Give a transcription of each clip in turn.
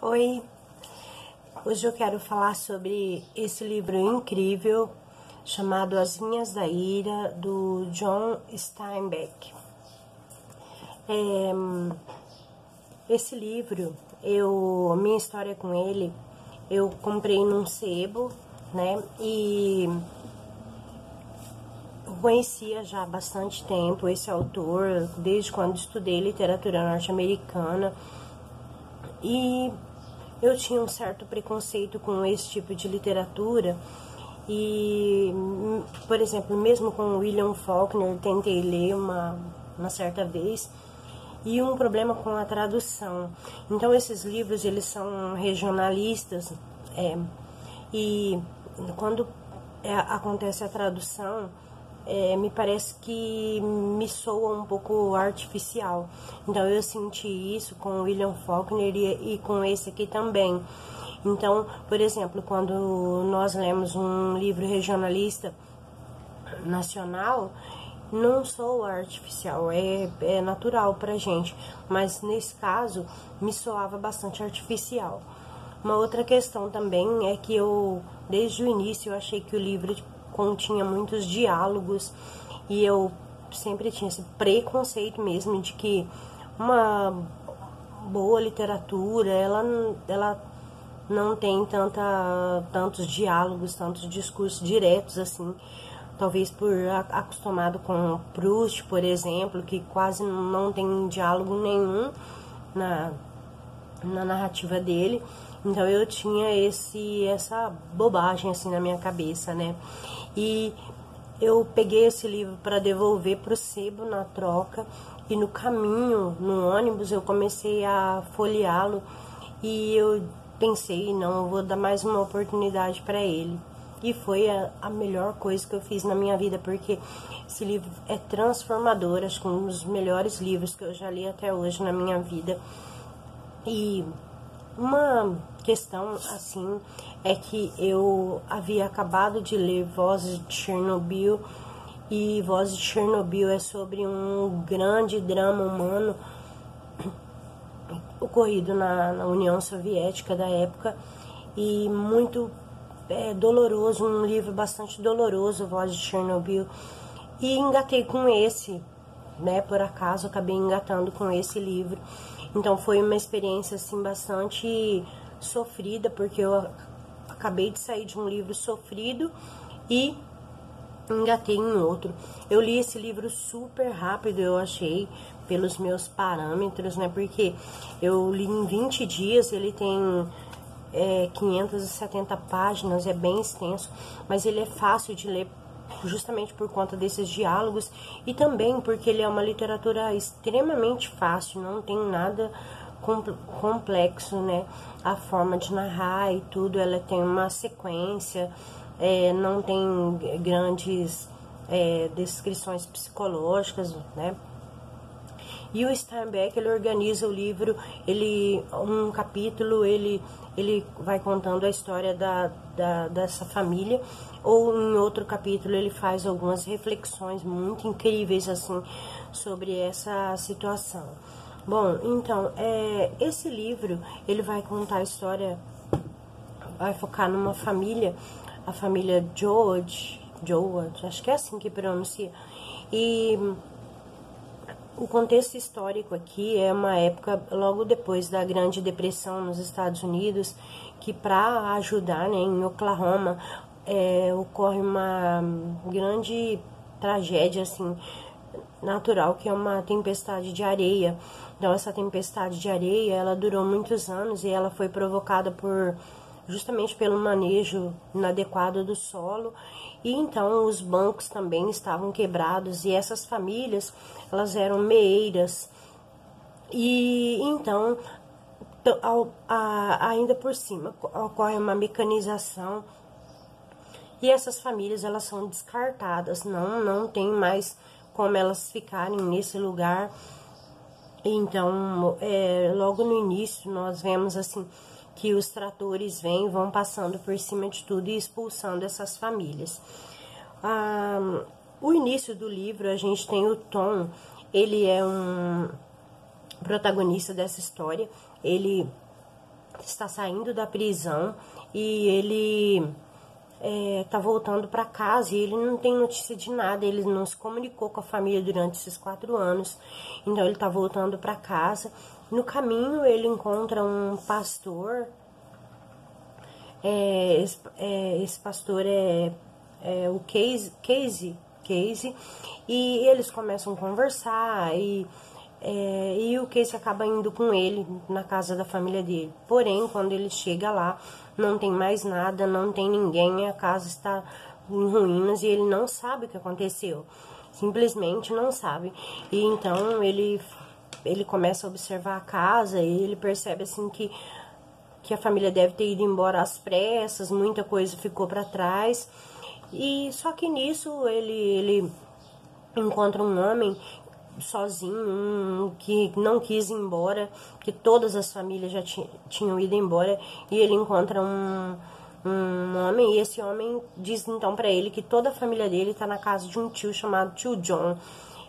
Oi, hoje eu quero falar sobre esse livro incrível chamado As Vinhas da Ira, do John Steinbeck. Esse livro, minha história com ele, eu comprei num sebo, né, e eu conhecia já há bastante tempo esse autor, desde quando estudei literatura norte-americana, e eu tinha um certo preconceito com esse tipo de literatura e, por exemplo, mesmo com William Faulkner, tentei ler uma certa vez, e um problema com a tradução. Então, esses livros, eles são regionalistas, e quando acontece a tradução, me parece que me soa um pouco artificial. Então eu senti isso com William Faulkner e com esse aqui também. Então, por exemplo, quando nós lemos um livro regionalista nacional, não soa artificial, é natural pra gente, mas nesse caso me soava bastante artificial. Uma outra questão também é que desde o início, eu achei que o livro continha muitos diálogos e eu sempre tinha esse preconceito mesmo de que uma boa literatura, ela não tem tantos diálogos, tantos discursos diretos assim. Talvez por acostumado com Proust, por exemplo, que quase não tem diálogo nenhum na narrativa dele. Então eu tinha essa bobagem assim na minha cabeça, né? E eu peguei esse livro para devolver pro sebo na troca, e no caminho, no ônibus, eu comecei a folheá-lo e eu pensei, não, eu vou dar mais uma oportunidade para ele. E foi a melhor coisa que eu fiz na minha vida, porque esse livro é transformador, acho que um dos melhores livros que eu já li até hoje na minha vida. E uma questão, assim, é que eu havia acabado de ler Vozes de Chernobyl, e Vozes de Chernobyl é sobre um grande drama humano ocorrido na União Soviética da época, e muito doloroso, um livro bastante doloroso, Vozes de Chernobyl, e engatei com esse, né, por acaso acabei engatando com esse livro. Então foi uma experiência assim bastante sofrida, porque eu acabei de sair de um livro sofrido e engatei em outro. Eu li esse livro super rápido, eu achei, pelos meus parâmetros, né, porque eu li em 20 dias, ele tem 570 páginas, é bem extenso, mas ele é fácil de ler justamente por conta desses diálogos, e também porque ele é uma literatura extremamente fácil, não tem nada complexo, né? A forma de narrar e tudo, ela tem uma sequência, não tem grandes descrições psicológicas, né? E o Steinbeck, ele organiza o livro, um capítulo, ele vai contando a história dessa família, ou em outro capítulo ele faz algumas reflexões muito incríveis, assim, sobre essa situação. Bom, então, esse livro, ele vai contar a história, vai focar numa família, a família George, acho que é assim que pronuncia, e o contexto histórico aqui é uma época logo depois da Grande Depressão nos Estados Unidos, que para ajudar, né, em Oklahoma, ocorre uma grande tragédia assim natural, que é uma tempestade de areia. Então essa tempestade de areia, ela durou muitos anos e ela foi provocada justamente pelo manejo inadequado do solo, e então os bancos também estavam quebrados, e essas famílias, elas eram meeiras, e então ainda por cima ocorre uma mecanização, e essas famílias, elas são descartadas, não tem mais como elas ficarem nesse lugar. Então logo no início nós vemos assim que os tratores vão passando por cima de tudo e expulsando essas famílias. O início do livro, a gente tem o Tom, ele é um protagonista dessa história, ele está saindo da prisão e ele tá voltando para casa e ele não tem notícia de nada, ele não se comunicou com a família durante esses 4 anos, então ele tá voltando para casa. No caminho ele encontra um pastor, esse pastor é o Casey, e eles começam a conversar e o Casey acaba indo com ele na casa da família dele. Porém, quando ele chega lá, não tem mais nada, não tem ninguém, a casa está em ruínas e ele não sabe o que aconteceu. Simplesmente não sabe. E então ele começa a observar a casa e ele percebe assim que a família deve ter ido embora às pressas, muita coisa ficou para trás. E só que nisso ele encontra um homem sozinho, que não quis ir embora, que todas as famílias já tinham ido embora, e ele encontra um homem, e esse homem diz então para ele que toda a família dele tá na casa de um tio chamado Tio John.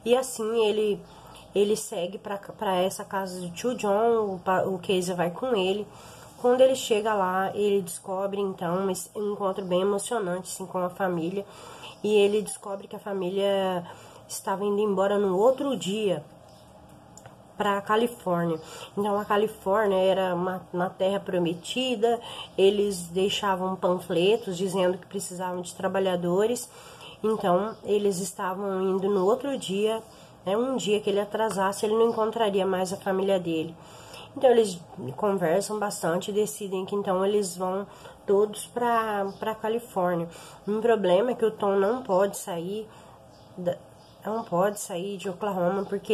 E assim ele segue para essa casa do Tio John, o Casey vai com ele. Quando ele chega lá, ele descobre então um encontro bem emocionante assim, com a família, e ele descobre que a família estava indo embora no outro dia para a Califórnia. Então a Califórnia era uma terra prometida, eles deixavam panfletos dizendo que precisavam de trabalhadores, então eles estavam indo no outro dia, né, um dia que ele atrasasse, ele não encontraria mais a família dele. Então eles conversam bastante e decidem que então eles vão todos para a Califórnia. Um problema é que o Tom não pode sair de Oklahoma porque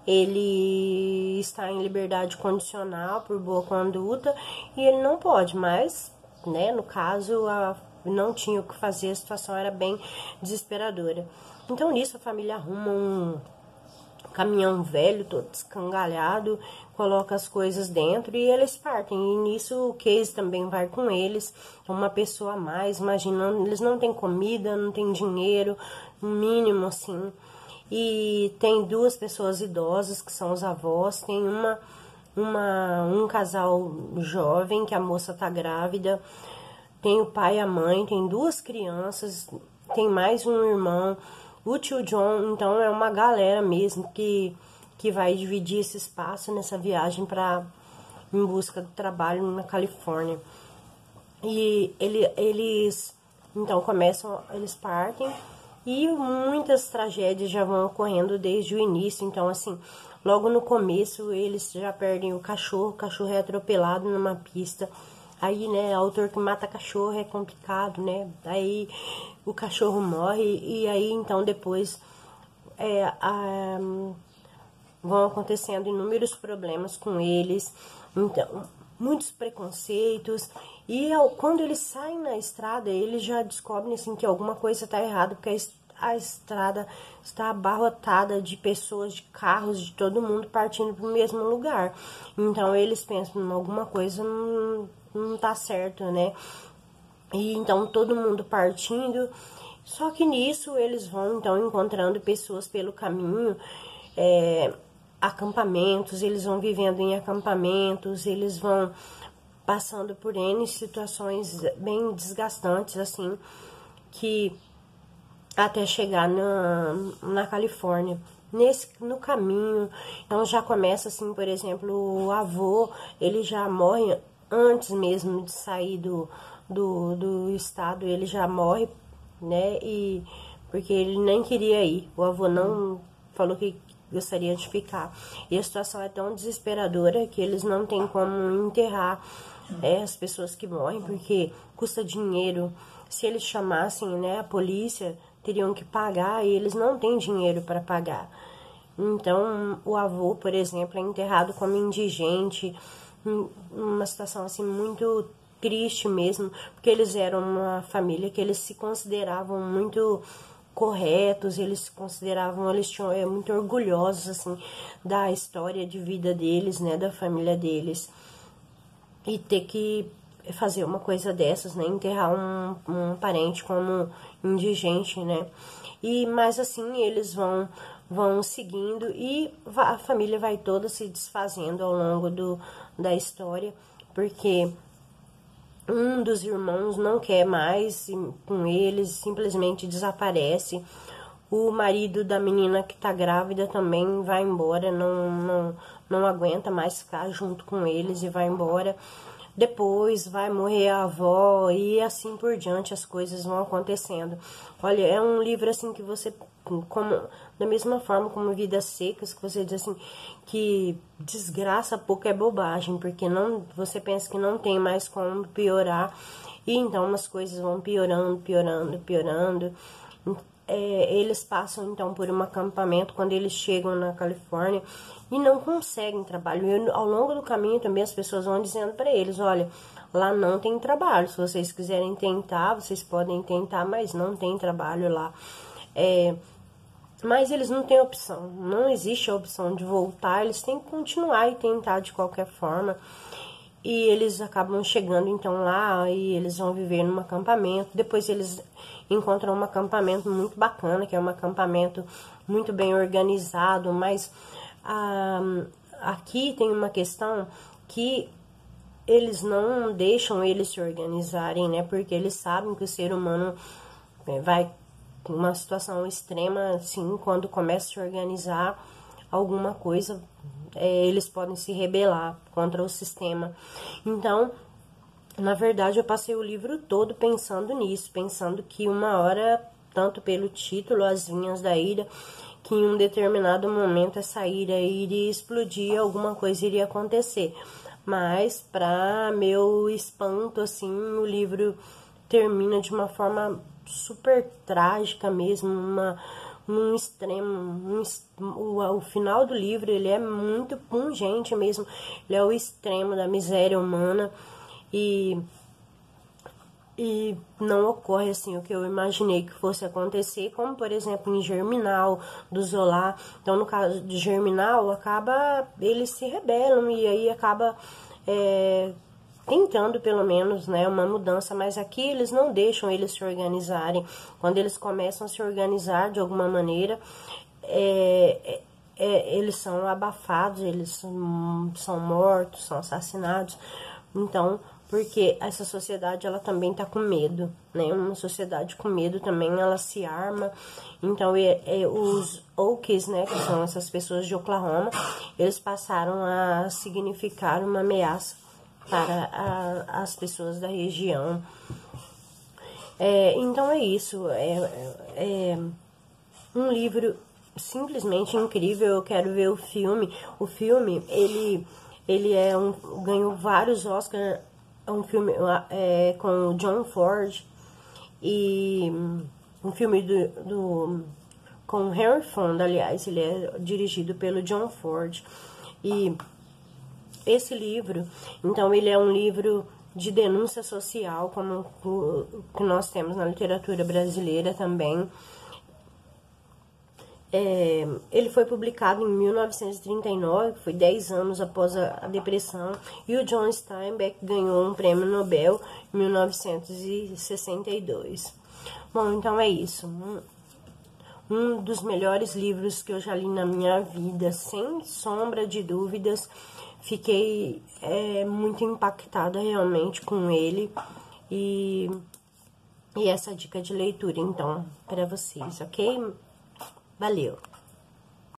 ele está em liberdade condicional por boa conduta e ele não pode, mas, né, no caso, não tinha o que fazer, a situação era bem desesperadora. Então, nisso, a família arruma um caminhão velho, todo escangalhado, coloca as coisas dentro e eles partem. E nisso o Casey também vai com eles, uma pessoa a mais, imaginando, eles não têm comida, não têm dinheiro, um mínimo assim. E tem 2 pessoas idosas, que são os avós, tem um casal jovem, que a moça tá grávida, tem o pai e a mãe, tem 2 crianças, tem mais um irmão, o Tio John. Então é uma galera mesmo que vai dividir esse espaço nessa viagem em busca do trabalho na Califórnia. E eles então eles partem e muitas tragédias já vão ocorrendo desde o início. Então assim, logo no começo eles já perdem o cachorro é atropelado numa pista. Aí, né, autor que mata cachorro é complicado, né? Aí o cachorro morre e aí então depois vão acontecendo inúmeros problemas com eles, então muitos preconceitos. E quando eles saem na estrada, eles já descobrem assim que alguma coisa está errada, porque a estrada está abarrotada de pessoas, de carros, de todo mundo partindo para o mesmo lugar. Então eles pensam, alguma coisa não tá certo, né? E então todo mundo partindo. Só que nisso eles vão então encontrando pessoas pelo caminho, acampamentos, eles vão vivendo em acampamentos, eles vão passando por N situações bem desgastantes, assim, que até chegar na Califórnia. No caminho, então já começa assim, por exemplo, o avô, ele já morre antes mesmo de sair do estado, ele já morre, né, e porque ele nem queria ir, o avô não falou que gostaria de ficar. E a situação é tão desesperadora que eles não têm como enterrar as pessoas que morrem, porque custa dinheiro. Se eles chamassem, né, a polícia, teriam que pagar e eles não têm dinheiro para pagar. Então, o avô, por exemplo, é enterrado como indigente, uma situação assim muito triste mesmo, porque eles eram uma família que eles se consideravam muito corretos, eles se consideravam, eles tinham muito orgulhosos assim da história de vida deles, né, da família deles. E ter que fazer uma coisa dessas, né, enterrar um parente como indigente, né? Mas assim eles vão seguindo e a família vai toda se desfazendo ao longo da história, porque um dos irmãos não quer mais com eles, simplesmente desaparece. O marido da menina que tá grávida também vai embora, não aguenta mais ficar junto com eles e vai embora. Depois vai morrer a avó e assim por diante as coisas vão acontecendo. Olha, é um livro assim que você, como da mesma forma como Vidas Secas, que você diz assim, que desgraça pouco é bobagem, porque não, você pensa que não tem mais como piorar, e então as coisas vão piorando, piorando, piorando. Eles passam então por um acampamento quando eles chegam na Califórnia e não conseguem trabalho. E ao longo do caminho também as pessoas vão dizendo para eles, olha, lá não tem trabalho, se vocês quiserem tentar, vocês podem tentar, mas não tem trabalho lá. Mas eles não têm opção, não existe a opção de voltar, eles têm que continuar e tentar de qualquer forma. E eles acabam chegando então lá e eles vão viver num acampamento. Depois eles encontram um acampamento muito bacana, que é um acampamento muito bem organizado, mas aqui tem uma questão que eles não deixam eles se organizarem, né? Porque eles sabem que o ser humano vai uma situação extrema, assim, quando começa a se organizar alguma coisa, eles podem se rebelar contra o sistema. Então, na verdade, eu passei o livro todo pensando nisso, pensando que uma hora, tanto pelo título, As Vinhas da Ira, que em um determinado momento essa ira iria explodir, alguma coisa iria acontecer. Mas, para meu espanto, assim, o livro termina de uma forma super trágica mesmo, num extremo, o final do livro, ele é muito pungente mesmo, ele é o extremo da miséria humana e não ocorre assim o que eu imaginei que fosse acontecer, como por exemplo em Germinal, do Zola. Então no caso de Germinal, eles se rebelam e aí acaba tentando pelo menos, né, uma mudança, mas aqui eles não deixam eles se organizarem. Quando eles começam a se organizar de alguma maneira, eles são abafados, eles são mortos, são assassinados. Então, porque essa sociedade, ela também tá com medo, né? Uma sociedade com medo também, ela se arma. Então, os Okies, né, que são essas pessoas de Oklahoma, eles passaram a significar uma ameaça para as pessoas da região. Então, é isso. É um livro simplesmente incrível. Eu quero ver o filme. O filme, ele ganhou vários Oscars. É um filme com o John Ford e um filme com Henry Fonda, aliás, ele é dirigido pelo John Ford. E esse livro, então, ele é um livro de denúncia social, como o que nós temos na literatura brasileira também. Ele foi publicado em 1939, foi 10 anos após a depressão, e o John Steinbeck ganhou um prêmio Nobel em 1962. Bom, então é isso. Um dos melhores livros que eu já li na minha vida, sem sombra de dúvidas. Fiquei muito impactada realmente com ele e essa dica de leitura, então, para vocês, ok? Valeu!